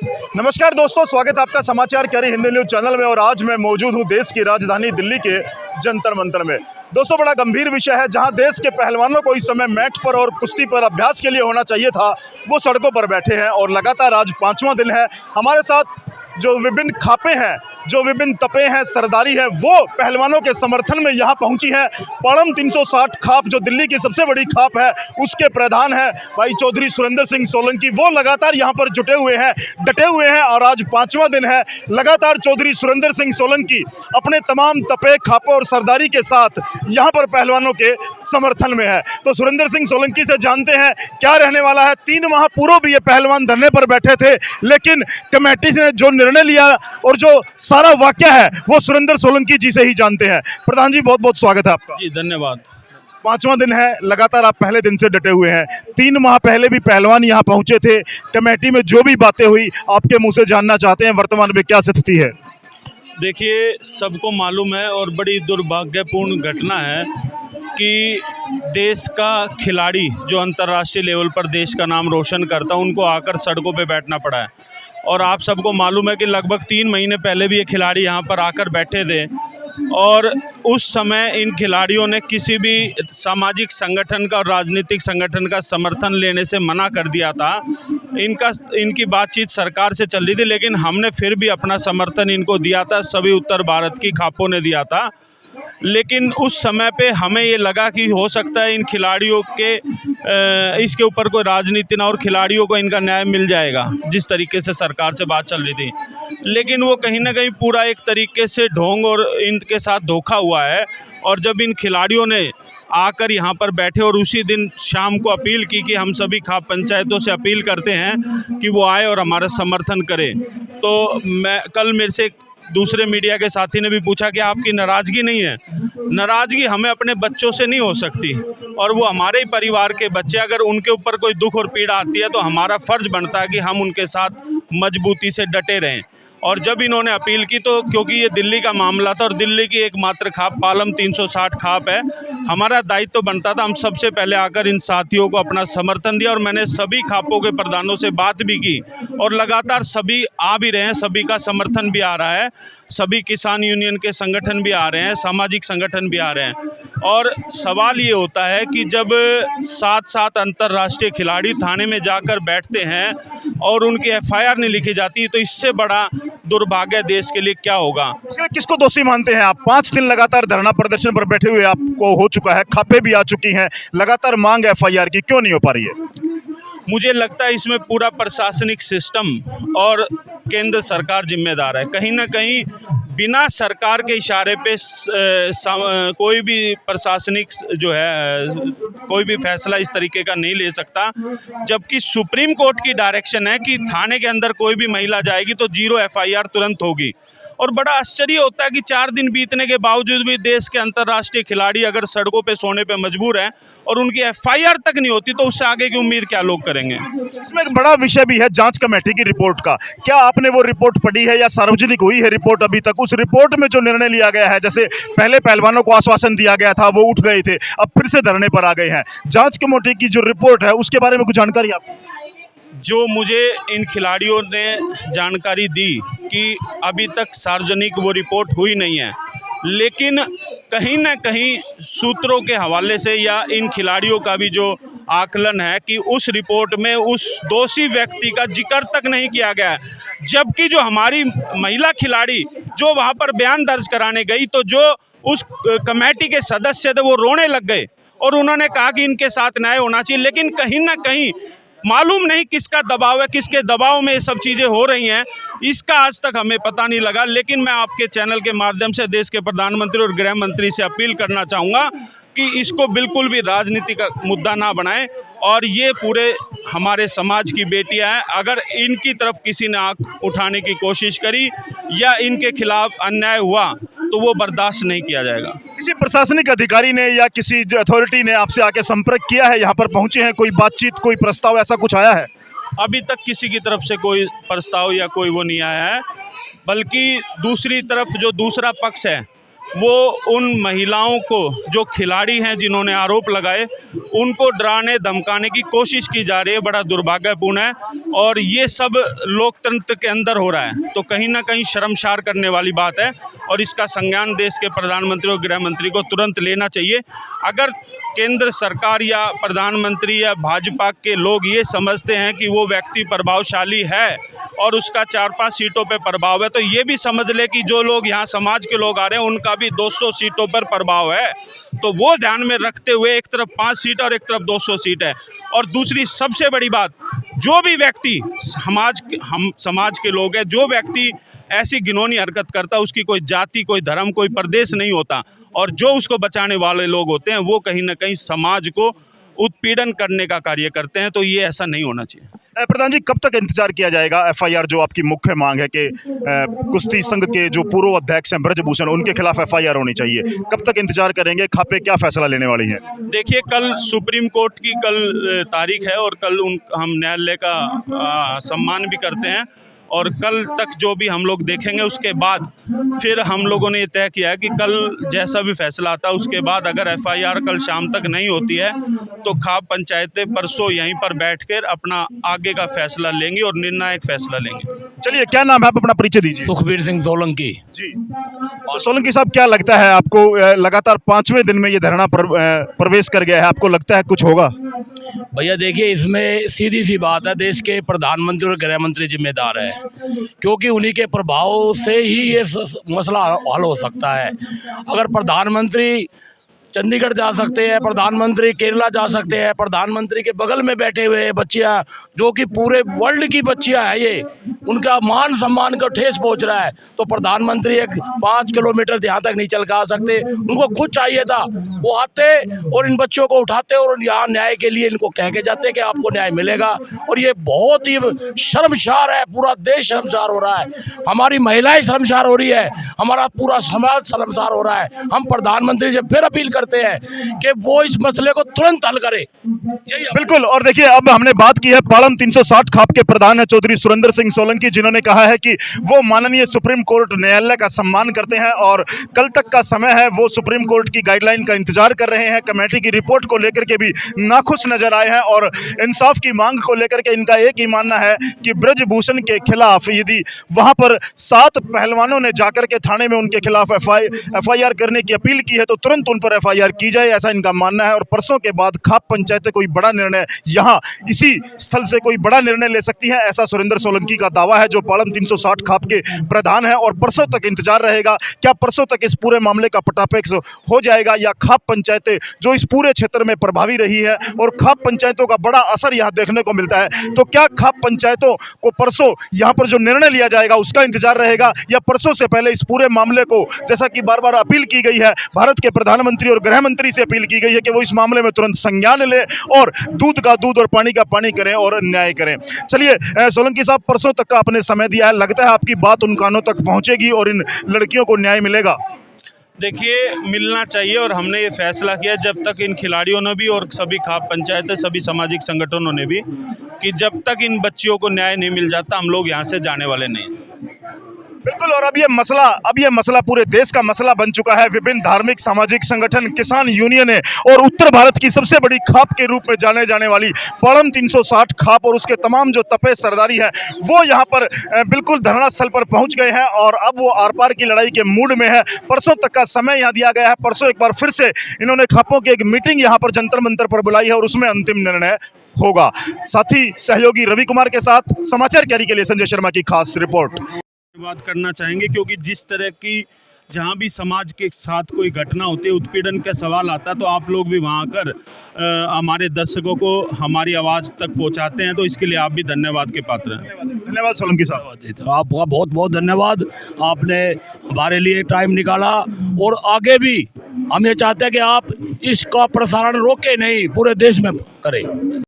नमस्कार दोस्तों, स्वागत है आपका समाचार कैरी हिंदी न्यूज़ चैनल में। और आज मैं मौजूद हूं देश की राजधानी दिल्ली के जंतर मंतर में। दोस्तों, बड़ा गंभीर विषय है। जहां देश के पहलवानों को इस समय मैट पर और कुश्ती पर अभ्यास के लिए होना चाहिए था, वो सड़कों पर बैठे हैं और लगातार आज 5वां दिन है। हमारे साथ जो विभिन्न खापें हैं, जो विभिन्न तपें हैं, सरदारी है, वो पहलवानों के समर्थन में यहाँ पहुँची है। पाड़म 360 खाप, जो दिल्ली की सबसे बड़ी खाप है, उसके प्रधान है भाई चौधरी सुरेंद्र सिंह सोलंकी। वो लगातार यहाँ पर जुटे हुए हैं, डटे हुए हैं और आज 5वां दिन है। लगातार चौधरी सुरेंद्र सिंह सोलंकी अपने तमाम तपे, खापों और सरदारी के साथ यहाँ पर पहलवानों के समर्थन में है। तो सुरेंद्र सिंह सोलंकी से जानते हैं क्या रहने वाला है। 3 माह पूर्व भी ये पहलवान धरने पर बैठे थे, लेकिन कमेटी ने जो निर्णय लिया और जो सारा वाक्य है वो सुरेंद्र सोलंकी जी से ही जानते हैं। प्रधान जी, बहुत बहुत स्वागत है आपका। जी धन्यवाद। 5वां दिन है, लगातार आप पहले दिन से डटे हुए हैं। 3 माह पहले भी पहलवान यहाँ पहुंचे थे। कमेटी में जो भी बातें हुई, आपके मुंह से जानना चाहते हैं वर्तमान में क्या स्थिति है। देखिए, सबको मालूम है और बड़ी दुर्भाग्यपूर्ण घटना है कि देश का खिलाड़ी जो अंतर्राष्ट्रीय लेवल पर देश का नाम रोशन करता है, उनको आकर सड़कों पे बैठना पड़ा है। और आप सबको मालूम है कि लगभग 3 महीने पहले भी ये खिलाड़ी यहाँ पर आकर बैठे थे और उस समय इन खिलाड़ियों ने किसी भी सामाजिक संगठन का और राजनीतिक संगठन का समर्थन लेने से मना कर दिया था। इनकी बातचीत सरकार से चल रही थी, लेकिन हमने फिर भी अपना समर्थन इनको दिया था। सभी उत्तर भारत की खापों ने दिया था। लेकिन उस समय पे हमें ये लगा कि हो सकता है इन खिलाड़ियों के इसके ऊपर कोई राजनीति ना और खिलाड़ियों को इनका न्याय मिल जाएगा, जिस तरीके से सरकार से बात चल रही थी। लेकिन वो कहीं ना कहीं पूरा एक तरीके से ढोंग और इनके साथ धोखा हुआ है। और जब इन खिलाड़ियों ने आकर यहाँ पर बैठे और उसी दिन शाम को अपील की कि हम सभी खाप पंचायतों से अपील करते हैं कि वो आए और हमारा समर्थन करें, तो कल मेरे से दूसरे मीडिया के साथी ने भी पूछा कि आपकी नाराज़गी नहीं है। नाराज़गी हमें अपने बच्चों से नहीं हो सकती, और वो हमारे ही परिवार के बच्चे, अगर उनके ऊपर कोई दुख और पीड़ा आती है तो हमारा फ़र्ज़ बनता है कि हम उनके साथ मजबूती से डटे रहें। और जब इन्होंने अपील की, तो क्योंकि ये दिल्ली का मामला था और दिल्ली की एकमात्र खाप पालम 360 खाप है, हमारा दायित्व बनता था हम सबसे पहले आकर इन साथियों को अपना समर्थन दिया। और मैंने सभी खापों के प्रधानों से बात भी की और लगातार सभी आ भी रहे हैं, सभी का समर्थन भी आ रहा है। सभी किसान यूनियन के संगठन भी आ रहे हैं, सामाजिक संगठन भी आ रहे हैं। और सवाल ये होता है कि जब 7 अंतर्राष्ट्रीय खिलाड़ी थाने में जाकर बैठते हैं और उनकी FIR नहीं लिखी जाती, तो इससे बड़ा दुर्भाग्य देश के लिए क्या होगा। इसमें किसको दोषी मानते हैं आप? 5 दिन लगातार धरना प्रदर्शन पर बैठे हुए आपको हो चुका है, खापे भी आ चुकी हैं, लगातार मांग FIR की क्यों नहीं हो पा रही है? मुझे लगता है इसमें पूरा प्रशासनिक सिस्टम और केंद्र सरकार जिम्मेदार है। कहीं ना कहीं बिना सरकार के इशारे पे कोई भी प्रशासनिक जो है कोई भी फैसला इस तरीके का नहीं ले सकता। जबकि सुप्रीम कोर्ट की डायरेक्शन है कि थाने के अंदर कोई भी महिला जाएगी तो 0 FIR तुरंत होगी। और बड़ा आश्चर्य होता है कि 4 दिन बीतने के बावजूद भी देश के अंतर्राष्ट्रीय खिलाड़ी अगर सड़कों पे सोने पे मजबूर हैं और उनकी FIR तक नहीं होती, तो उससे आगे की उम्मीद क्या लोग करेंगे। इसमें एक बड़ा विषय भी है जांच कमेटी की रिपोर्ट का। क्या आपने वो रिपोर्ट पढ़ी है या सार्वजनिक हुई है रिपोर्ट अभी तक? उस रिपोर्ट में जो निर्णय लिया गया है, जैसे पहले पहलवानों को आश्वासन दिया गया था, वो उठ गए थे, अब फिर से धरने पर आ गए हैं। जांच कमेटी की जो रिपोर्ट है उसके बारे में कुछ जानकारी आपको? जो मुझे इन खिलाड़ियों ने जानकारी दी कि अभी तक सार्वजनिक वो रिपोर्ट हुई नहीं है, लेकिन कहीं ना कहीं सूत्रों के हवाले से या इन खिलाड़ियों का भी जो आकलन है कि उस रिपोर्ट में उस दोषी व्यक्ति का जिक्र तक नहीं किया गया है। जबकि जो हमारी महिला खिलाड़ी जो वहाँ पर बयान दर्ज कराने गई, तो जो उस कमेटी के सदस्य थे वो रोने लग गए और उन्होंने कहा कि इनके साथ न्याय होना चाहिए। लेकिन कहीं ना कहीं मालूम नहीं किसका दबाव है, किसके दबाव में ये सब चीज़ें हो रही हैं, इसका आज तक हमें पता नहीं लगा। लेकिन मैं आपके चैनल के माध्यम से देश के प्रधानमंत्री और गृह मंत्री से अपील करना चाहूँगा कि इसको बिल्कुल भी राजनीति का मुद्दा ना बनाएं। और ये पूरे हमारे समाज की बेटियां हैं, अगर इनकी तरफ किसी ने आँख उठाने की कोशिश करी या इनके खिलाफ अन्याय हुआ तो वो बर्दाश्त नहीं किया जाएगा। किसी प्रशासनिक अधिकारी ने या किसी अथॉरिटी ने आपसे आके संपर्क किया है? यहाँ पर पहुँचे हैं, कोई बातचीत, कोई प्रस्ताव ऐसा कुछ आया है? अभी तक किसी की तरफ से कोई प्रस्ताव या कोई वो नहीं आया है, बल्कि दूसरी तरफ जो दूसरा पक्ष है वो उन महिलाओं को, जो खिलाड़ी हैं जिन्होंने आरोप लगाए, उनको डराने धमकाने की कोशिश की जा रही है। बड़ा दुर्भाग्यपूर्ण है और ये सब लोकतंत्र के अंदर हो रहा है, तो कहीं ना कहीं शर्मसार करने वाली बात है और इसका संज्ञान देश के प्रधानमंत्री और गृह मंत्री को तुरंत लेना चाहिए। अगर केंद्र सरकार या प्रधानमंत्री या भाजपा के लोग ये समझते हैं कि वो व्यक्ति प्रभावशाली है और उसका 4-5 सीटों पे प्रभाव है, तो ये भी समझ ले कि जो लोग यहाँ समाज के लोग आ रहे हैं उनका भी 200 सीटों पर प्रभाव है। तो वो ध्यान में रखते हुए एक तरफ 5 सीट और एक तरफ 200 सीट है। और दूसरी सबसे बड़ी बात, जो भी व्यक्ति हम समाज के लोग हैं, जो व्यक्ति ऐसी घिनौनी हरकत करता है, उसकी कोई जाति, कोई धर्म, कोई प्रदेश नहीं होता, और जो उसको बचाने वाले लोग होते हैं वो कहीं ना कहीं समाज को उत्पीड़न करने का कार्य करते हैं। तो ये ऐसा नहीं होना चाहिए। प्रधान जी, कब तक इंतजार किया जाएगा? एफआईआर जो आपकी मुख्य मांग है कि कुश्ती संघ के जो पूर्व अध्यक्ष हैं ब्रजभूषण, उनके खिलाफ एफआईआर होनी चाहिए, कब तक इंतजार करेंगे? खापे क्या फैसला लेने वाली हैं? देखिए, कल सुप्रीम कोर्ट की तारीख है और कल हम न्यायालय का सम्मान भी करते हैं और कल तक जो भी हम लोग देखेंगे उसके बाद फिर हम लोगों ने ये तय किया है कि कल जैसा भी फैसला आता है उसके बाद अगर एफआईआर कल शाम तक नहीं होती है तो खाप पंचायतें परसों यहीं पर बैठकर अपना आगे का फैसला लेंगी और निर्णायक फैसला लेंगे। चलिए, क्या नाम है? आप अपना परिचय दीजिए। सुखबीर सिंह सोलंकी जी। तो सोलंकी साहब, क्या लगता है आपको, लगातार 5वें दिन में ये धरना प्रवेश कर गया है, आपको लगता है कुछ होगा? भैया देखिए, इसमें सीधी सी बात है, देश के प्रधानमंत्री और गृह मंत्री जिम्मेदार है, क्योंकि उन्हीं के प्रभाव से ही ये मसला हल हो सकता है। अगर प्रधानमंत्री चंडीगढ़ जा सकते हैं, प्रधानमंत्री केरला जा सकते हैं, प्रधानमंत्री के बगल में बैठे हुए बच्चियां जो कि पूरे वर्ल्ड की बच्चियां हैं, ये उनका मान सम्मान को ठेस पहुंच रहा है, तो प्रधानमंत्री एक 5 किलोमीटर यहाँ तक नहीं चल के आ सकते। उनको खुद चाहिए था, वो आते और इन बच्चों को उठाते और यहाँ न्याय के लिए इनको कह के जाते कि आपको न्याय मिलेगा। और ये बहुत ही शर्मसार है, पूरा देश शर्मसार हो रहा है, हमारी महिलाएं शर्मसार हो रही है, हमारा पूरा समाज शर्मसार हो रहा है। हम प्रधानमंत्री से फिर अपील करते हैं कि वो इस मसले को तुरंत हल करे। बिल्कुल। और देखिए, अब हमने बात की है पालम 360 खाप के प्रधान है चौधरी सुरेंद्र सिंह सोलंकी, जिन्होंने कहा है कि वो माननीय सुप्रीम कोर्ट न्यायालय का सम्मान करते हैं और कल तक का समय है, वो सुप्रीम कोर्ट की गाइडलाइन का इंतजार कर रहे हैं। कमेटी की रिपोर्ट को लेकर के भी नाखुश नजर आए हैं और इंसाफ की मांग को लेकर के इनका एक ही मानना है कि ब्रजभूषण के खिलाफ यदि वहां पर 7 पहलवानों ने जाकर के थाने में उनके खिलाफ एफआईआर करने की अपील की है तो तुरंत उन पर एफआईआर की जाए, ऐसा इनका मानना है। और परसों के बाद खाप पंचायतें कोई बड़ा निर्णय यहाँ इसी स्थल से कोई बड़ा निर्णय ले सकती हैं, ऐसा सुरेंद्र सोलंकी का दावा है, जो पालम 360 खाप के प्रधान है। और परसों तक इंतजार रहेगा, क्या परसों तक इस पूरे मामले का पटापेक्ष हो जाएगा या खाप पंचायतें जो इस पूरे क्षेत्र में प्रभावी रही है और खाप पंचायतों का बड़ा असर यहाँ देखने को मिलता है, तो क्या खाप पंचायतों को परसों यहाँ पर जो निर्णय लिया जाएगा उसका इंतजार रहेगा, या परसों से पहले इस पूरे मामले को, जैसा कि बार बार अपील की गई है, भारत के प्रधानमंत्री और गृह मंत्री से अपील की गई है कि वो इस मामले में तुरंत संज्ञान ले और दूध का दूध और पानी का पानी करें और न्याय करें। चलिए सोलंकी साहब, परसों तक का आपने समय दिया है, लगता है आपकी बात उन कानों तक पहुंचेगी और इन लड़कियों को न्याय मिलेगा? देखिए, मिलना चाहिए और हमने ये फैसला किया जब तक इन खिलाड़ियों ने भी और सभी खाप पंचायतें, सभी सामाजिक संगठनों ने भी, कि जब तक इन बच्चियों को न्याय नहीं मिल जाता हम लोग यहाँ से जाने वाले नहीं। बिल्कुल। और अब ये मसला पूरे देश का मसला बन चुका है। विभिन्न धार्मिक सामाजिक संगठन, किसान यूनियनें और उत्तर भारत की सबसे बड़ी खाप के रूप में जाने जाने वाली पालम 360 खाप और उसके तमाम जो तपे सरदारी हैं वो यहाँ पर बिल्कुल धरना स्थल पर पहुँच गए हैं और अब वो आर पार की लड़ाई के मूड में है। परसों तक का समय यहाँ दिया गया है। परसों एक बार फिर से इन्होंने खापों की एक मीटिंग यहाँ पर जंतर मंतर पर बुलाई है और उसमें अंतिम निर्णय होगा। साथी सहयोगी रवि कुमार के साथ समाचार कैरी के लिए संजय शर्मा की खास रिपोर्ट। बात करना चाहेंगे क्योंकि जिस तरह की जहाँ भी समाज के साथ कोई घटना होती है, उत्पीड़न का सवाल आता है, तो आप लोग भी वहाँ आकर हमारे दर्शकों को हमारी आवाज़ तक पहुँचाते हैं, तो इसके लिए आप भी धन्यवाद के पात्र हैं। धन्यवाद सोलंकी साहब, आपका बहुत बहुत धन्यवाद, आपने हमारे लिए टाइम निकाला और आगे भी हम ये चाहते हैं कि आप इसका प्रसारण रोके नहीं, पूरे देश में करें।